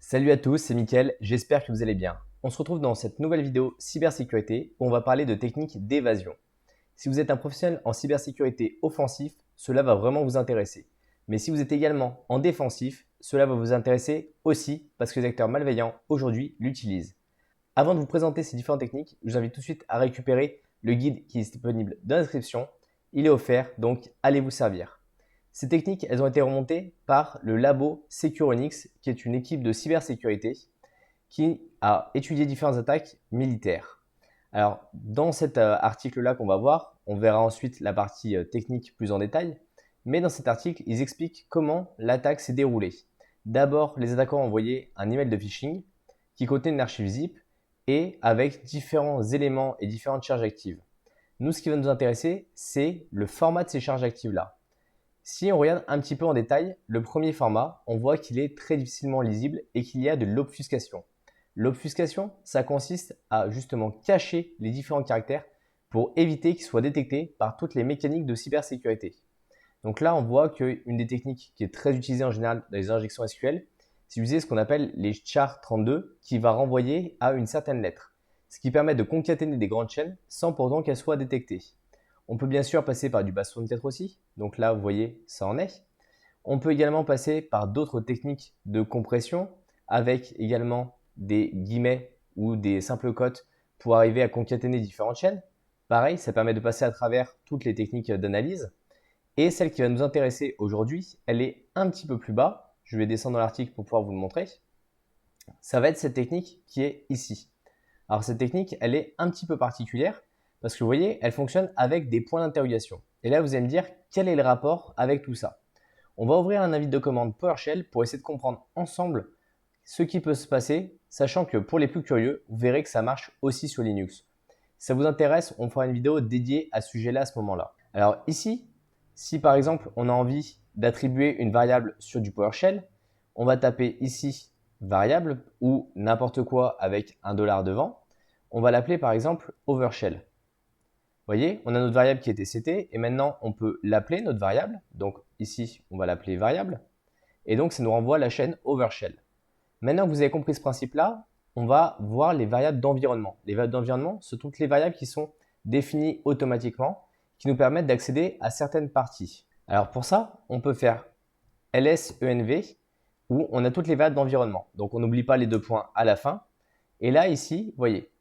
Salut à tous, c'est Mickaël, j'espère que vous allez bien. On se retrouve dans cette nouvelle vidéo cybersécurité où on va parler de techniques d'évasion. Si vous êtes un professionnel en cybersécurité offensif, cela va vraiment vous intéresser. Mais si vous êtes également en défensif, cela va vous intéresser aussi parce que les acteurs malveillants aujourd'hui l'utilisent. Avant de vous présenter ces différentes techniques, je vous invite tout de suite à récupérer le guide qui est disponible dans la description. Il est offert, donc allez vous servir. Ces techniques, elles ont été remontées par le labo Securonix, qui est une équipe de cybersécurité qui a étudié différentes attaques militaires. Alors, dans cet article-là qu'on va voir, on verra ensuite la partie technique plus en détail, mais dans cet article, ils expliquent comment l'attaque s'est déroulée. D'abord, les attaquants ont envoyé un email de phishing qui contenait une archive zip et avec différents éléments et différentes charges actives. Nous, ce qui va nous intéresser, c'est le format de ces charges actives-là. Si on regarde un petit peu en détail, le premier format, on voit qu'il est très difficilement lisible et qu'il y a de l'obfuscation. L'obfuscation, ça consiste à justement cacher les différents caractères pour éviter qu'ils soient détectés par toutes les mécaniques de cybersécurité. Donc là, on voit qu'une des techniques qui est très utilisée en général dans les injections SQL, c'est d'utiliser ce qu'on appelle les chars 32 qui va renvoyer à une certaine lettre, ce qui permet de concaténer des grandes chaînes sans pourtant qu'elles soient détectées. On peut bien sûr passer par du base64 aussi, donc là vous voyez ça en est. On peut également passer par d'autres techniques de compression avec également des guillemets ou des simples cotes pour arriver à concaténer différentes chaînes. Pareil, ça permet de passer à travers toutes les techniques d'analyse. Et celle qui va nous intéresser aujourd'hui, elle est un petit peu plus bas. Je vais descendre dans l'article pour pouvoir vous le montrer. Ça va être cette technique qui est ici. Alors cette technique, elle est un petit peu particulière parce que vous voyez, elle fonctionne avec des points d'interrogation. Et là, vous allez me dire quel est le rapport avec tout ça. On va ouvrir un invite de commande PowerShell pour essayer de comprendre ensemble ce qui peut se passer, sachant que pour les plus curieux, vous verrez que ça marche aussi sur Linux. Si ça vous intéresse, on fera une vidéo dédiée à ce sujet-là à ce moment-là. Alors ici, si par exemple on a envie d'attribuer une variable sur du PowerShell, on va taper ici variable ou n'importe quoi avec $1 devant. On va l'appeler par exemple overshell. Vous voyez, on a notre variable qui était CT et maintenant on peut l'appeler notre variable. Donc ici, on va l'appeler variable. Et donc ça nous renvoie à la chaîne overshell. Maintenant que vous avez compris ce principe-là, on va voir les variables d'environnement. Les variables d'environnement, ce sont toutes les variables qui sont définies automatiquement, qui nous permettent d'accéder à certaines parties. Alors pour ça, on peut faire lsenv où on a toutes les variables d'environnement. Donc on n'oublie pas les deux points à la fin. Et là, ici, vous voyez,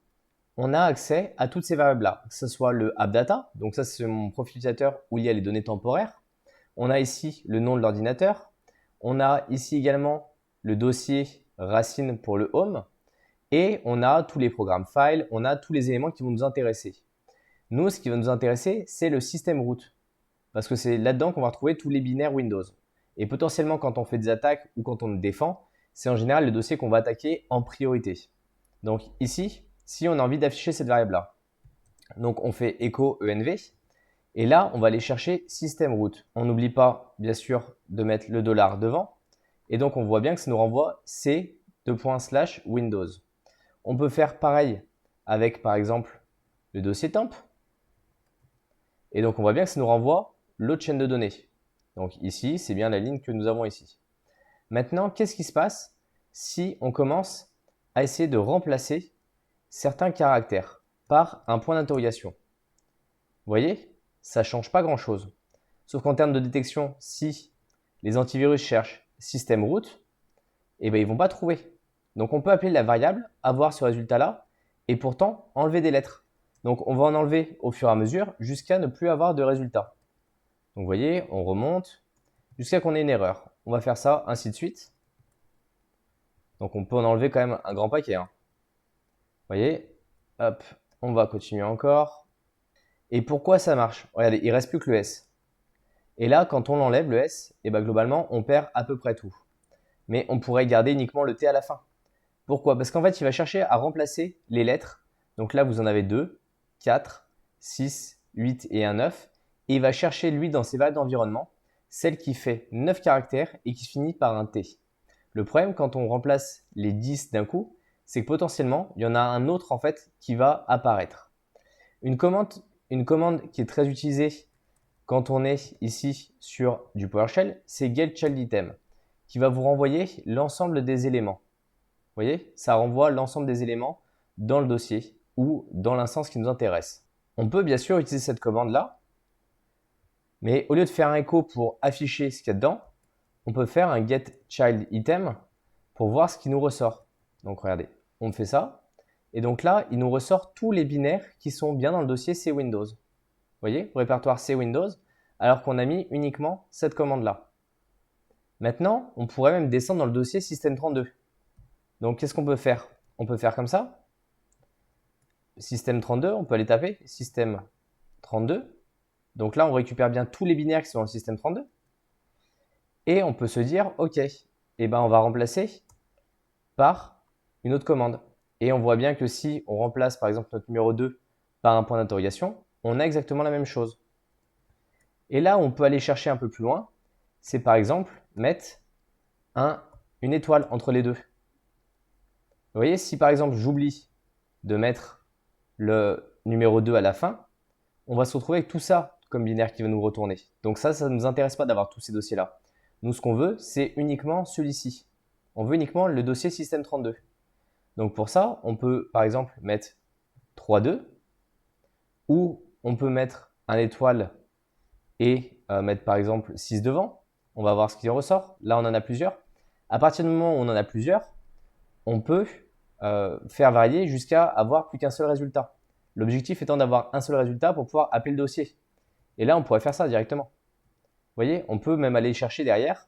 on a accès à toutes ces variables-là, que ce soit le appdata, donc ça c'est mon profil utilisateur où il y a les données temporaires. On a ici le nom de l'ordinateur. On a ici également le dossier racine pour le home. Et on a tous les programmes files, on a tous les éléments qui vont nous intéresser. Nous, ce qui va nous intéresser, c'est le système root. Parce que c'est là-dedans qu'on va retrouver tous les binaires Windows. Et potentiellement, quand on fait des attaques ou quand on défend, c'est en général le dossier qu'on va attaquer en priorité. Donc ici, si on a envie d'afficher cette variable-là, donc on fait echo env, et là, on va aller chercher système root. On n'oublie pas, bien sûr, de mettre le $ devant, et donc on voit bien que ça nous renvoie c:/Windows. On peut faire pareil avec, par exemple, le dossier temp, et donc on voit bien que ça nous renvoie l'autre chaîne de données. Donc ici, c'est bien la ligne que nous avons ici. Maintenant, qu'est-ce qui se passe si on commence à essayer de remplacer certains caractères par un point d'interrogation? Vous voyez, ça ne change pas grand-chose. Sauf qu'en termes de détection, si les antivirus cherchent système root, eh ben, ils ne vont pas trouver. Donc on peut appeler la variable, avoir ce résultat-là, et pourtant enlever des lettres. Donc on va en enlever au fur et à mesure jusqu'à ne plus avoir de résultat. Donc vous voyez, on remonte jusqu'à qu'on ait une erreur. On va faire ça ainsi de suite. Donc on peut en enlever quand même un grand paquet. Vous voyez, hop, on va continuer encore. Et pourquoi ça marche? Regardez, il ne reste plus que le S. Et là, quand on l'enlève, le S, et ben globalement, on perd à peu près tout. Mais on pourrait garder uniquement le T à la fin. Pourquoi? Parce qu'en fait, il va chercher à remplacer les lettres. Donc là, vous en avez 2, 4, 6, 8 et un 9. Et il va chercher, lui, dans ses variables d'environnement, celle qui fait 9 caractères et qui se finit par un T. Le problème, quand on remplace les 10 d'un coup, c'est que potentiellement, il y en a un autre en fait qui va apparaître. Une commande qui est très utilisée quand on est ici sur du PowerShell, c'est getChildItem, qui va vous renvoyer l'ensemble des éléments. voyez, ça renvoie l'ensemble des éléments dans le dossier ou dans l'instance qui nous intéresse. On peut bien sûr utiliser cette commande-là, mais au lieu de faire un echo pour afficher ce qu'il y a dedans, on peut faire un getChildItem pour voir ce qui nous ressort. Donc regardez, on fait ça. Et donc là, il nous ressort tous les binaires qui sont bien dans le dossier C-Windows. Vous voyez, répertoire C-Windows, alors qu'on a mis uniquement cette commande-là. Maintenant, on pourrait même descendre dans le dossier System32. Donc qu'est-ce qu'on peut faire? On peut faire comme ça. System32, on peut aller taper System32. Donc là, on récupère bien tous les binaires qui sont dans le System32. Et on peut se dire, OK, eh ben, on va remplacer par une autre commande. Et on voit bien que si on remplace par exemple notre numéro 2 par un point d'interrogation, on a exactement la même chose. Et là, on peut aller chercher un peu plus loin, c'est par exemple mettre une étoile entre les deux. Vous voyez, si par exemple j'oublie de mettre le numéro 2 à la fin, on va se retrouver avec tout ça comme binaire qui va nous retourner. Donc ça ne nous intéresse pas d'avoir tous ces dossiers-là. Nous, ce qu'on veut, c'est uniquement celui-ci. On veut uniquement le dossier System32. Donc pour ça, on peut par exemple mettre 3.2 ou on peut mettre un étoile et mettre par exemple 6 devant. On va voir ce qui en ressort. Là, on en a plusieurs. À partir du moment où on en a plusieurs, on peut faire varier jusqu'à avoir plus qu'un seul résultat. L'objectif étant d'avoir un seul résultat pour pouvoir appeler le dossier. Et là, on pourrait faire ça directement. Vous voyez, on peut même aller chercher derrière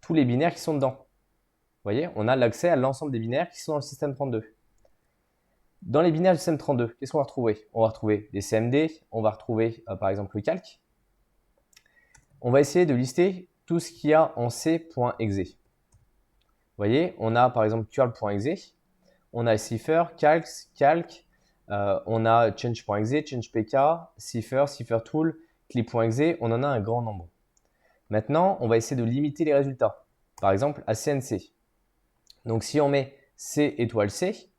tous les binaires qui sont dedans. Vous voyez, on a l'accès à l'ensemble des binaires qui sont dans le système 32. Dans les binaires du système 32, qu'est-ce qu'on va retrouver? On va retrouver des CMD, on va retrouver par exemple le calque. On va essayer de lister tout ce qu'il y a en c.exe. Vous voyez, on a par exemple curl.exe, on a cipher, calc, on a change.exe, changepk, cipher, ciphertool, clip.exe, on en a un grand nombre. Maintenant, on va essayer de limiter les résultats, par exemple à CNC. Donc si on met C étoile C,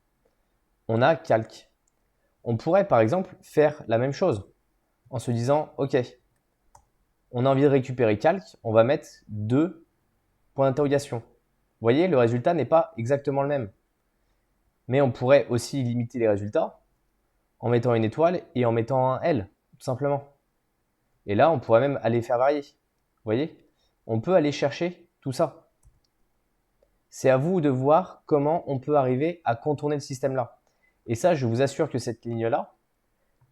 on a calque. On pourrait par exemple faire la même chose en se disant, ok, on a envie de récupérer calque, on va mettre 2 points d'interrogation. Vous voyez, le résultat n'est pas exactement le même. Mais on pourrait aussi limiter les résultats en mettant une étoile et en mettant un L, tout simplement. Et là, on pourrait même aller faire varier. Vous voyez, on peut aller chercher tout ça. C'est à vous de voir comment on peut arriver à contourner le système-là. Et ça, je vous assure que cette ligne-là,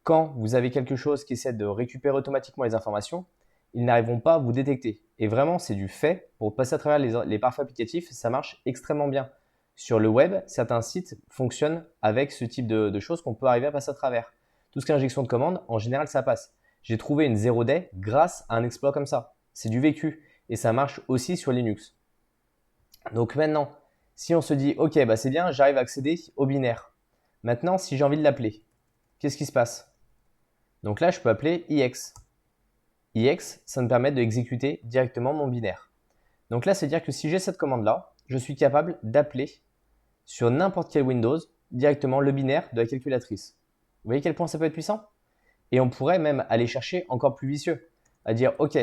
quand vous avez quelque chose qui essaie de récupérer automatiquement les informations, ils n'arriveront pas à vous détecter. Et vraiment, c'est du fait. Pour passer à travers les parfums applicatifs, ça marche extrêmement bien. Sur le web, certains sites fonctionnent avec ce type de choses qu'on peut arriver à passer à travers. Tout ce qui est injection de commande, en général, ça passe. J'ai trouvé une 0day grâce à un exploit comme ça. C'est du vécu. Et ça marche aussi sur Linux. Donc maintenant, si on se dit, ok, bah c'est bien, j'arrive à accéder au binaire. Maintenant, si j'ai envie de l'appeler, qu'est-ce qui se passe? Donc là, je peux appeler ix. ix, ça me permet d'exécuter directement mon binaire. Donc là, c'est-à-dire que si j'ai cette commande-là, je suis capable d'appeler sur n'importe quel Windows directement le binaire de la calculatrice. Vous voyez quel point ça peut être puissant? Et on pourrait même aller chercher encore plus vicieux, à dire, ok,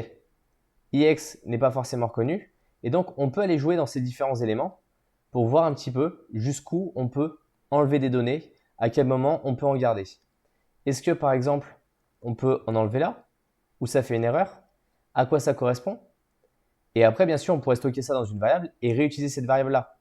ix n'est pas forcément reconnu, et donc on peut aller jouer dans ces différents éléments pour voir un petit peu jusqu'où on peut enlever des données, à quel moment on peut en garder. Est-ce que par exemple, on peut en enlever là, où ça fait une erreur? À quoi ça correspond? Et après, bien sûr, on pourrait stocker ça dans une variable et réutiliser cette variable-là.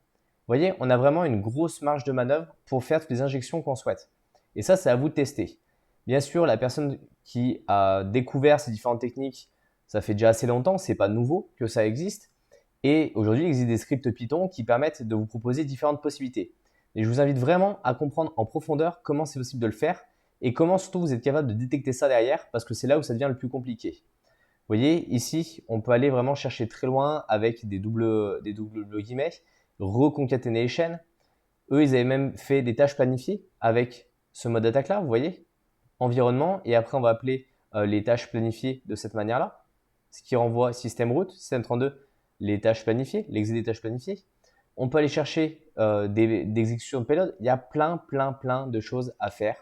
Vous voyez, on a vraiment une grosse marge de manœuvre pour faire toutes les injections qu'on souhaite. Et ça, c'est à vous de tester. Bien sûr, la personne qui a découvert ces différentes techniques, ça fait déjà assez longtemps, c'est pas nouveau que ça existe. Et aujourd'hui, il existe des scripts Python qui permettent de vous proposer différentes possibilités. Et je vous invite vraiment à comprendre en profondeur comment c'est possible de le faire et comment surtout vous êtes capable de détecter ça derrière parce que c'est là où ça devient le plus compliqué. Vous voyez, ici, on peut aller vraiment chercher très loin avec des doubles guillemets, reconcatenation. Eux, ils avaient même fait des tâches planifiées avec ce mode d'attaque-là, vous voyez, environnement, et après, on va appeler les tâches planifiées de cette manière-là, ce qui renvoie système root, système 32, les tâches planifiées, l'exé des tâches planifiées. On peut aller chercher des exécutions de payload. Il y a plein de choses à faire.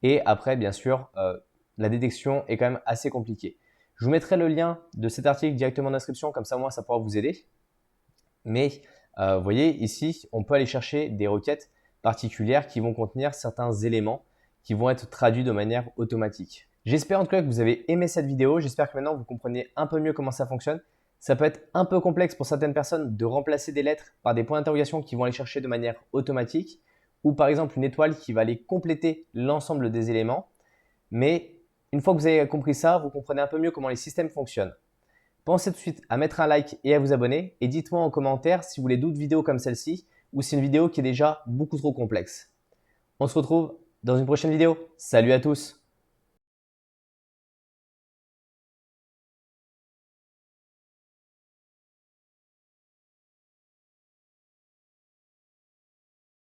Et après, bien sûr, la détection est quand même assez compliquée. Je vous mettrai le lien de cet article directement en description, comme ça, moi, ça pourra vous aider. Mais Vous voyez, ici, on peut aller chercher des requêtes particulières qui vont contenir certains éléments qui vont être traduits de manière automatique. J'espère en tout cas que vous avez aimé cette vidéo. J'espère que maintenant vous comprenez un peu mieux comment ça fonctionne. Ça peut être un peu complexe pour certaines personnes de remplacer des lettres par des points d'interrogation qui vont aller chercher de manière automatique ou par exemple une étoile qui va aller compléter l'ensemble des éléments. Mais une fois que vous avez compris ça, vous comprenez un peu mieux comment les systèmes fonctionnent. Pensez tout de suite à mettre un like et à vous abonner et dites-moi en commentaire si vous voulez d'autres vidéos comme celle-ci ou si c'est une vidéo qui est déjà beaucoup trop complexe. On se retrouve dans une prochaine vidéo. Salut à tous!